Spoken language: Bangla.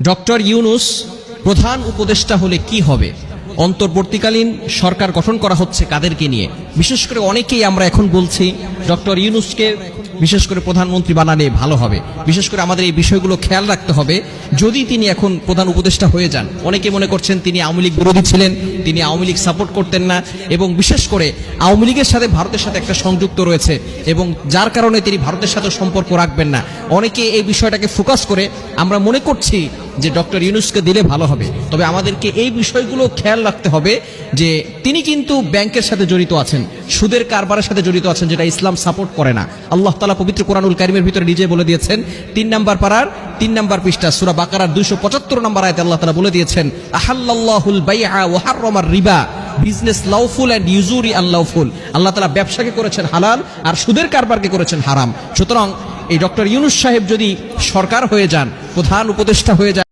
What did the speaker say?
ডক্টর ইউনূস প্রধান উপদেষ্টা হলে কি হবে? অন্তর্বর্তীকালীন সরকার গঠন করা হচ্ছে কাদেরকে নিয়ে? বিশেষ করে অনেকেই আমরা এখন বলছি ডক্টর ইউনূসকে বিশেষ করে প্রধানমন্ত্রী বানালে ভালো হবে। বিশেষ করে আমাদের এই বিষয়গুলো খেয়াল রাখতে হবে। যদি তিনি এখন প্রধান উপদেষ্টা হয়ে যান, অনেকে মনে করছেন তিনি আওয়ামী লীগ বিরোধী ছিলেন, তিনি আওয়ামী লীগ সাপোর্ট করতেন না, এবং বিশেষ করে আওয়ামী লীগের সাথে ভারতের সাথে একটা সংযুক্ত রয়েছে এবং যার কারণে তিনি ভারতের সাথে সম্পর্ক রাখবেন না। অনেকে এই বিষয়টাকে ফোকাস করে আমরা মনে করছি যে ডক্টর ইউনূসকে দিলে ভালো হবে। তবে আমাদেরকে এই বিষয়গুলো খেয়াল রাখতে হবে যে তিনি কিন্তু ব্যাংকের সাথে জড়িত আছেন, সুদের কারবারের সাথে জড়িত আছেন, যেটা ইসলাম সাপোর্ট করে না। আল্লাহ তাআলা পবিত্র কোরআনুল কারীমের ভিতরে নিজে বলে দিয়েছেন, 3 নম্বর পারার 3 নম্বর পৃষ্ঠা সূরা বাকারার 275 নম্বর আয়াতে আল্লাহ তাআলা বলে দিয়েছেন, আহাল্লাল্লাহুল বাইআ ওয়া হাররামার রিবা, বিজনেস লাউফুল এন্ড ইউজুরি আনলাউফুল। আল্লাহ তাআলা ব্যবসাকে করেছেন হালাল আর সুদের কারবারকে করেছেন হারাম। সুতরাং এই ডক্টর ইউনূস সাহেব যদি সরকার হয়ে যান, প্রধান উপদেষ্টা হয়ে যান,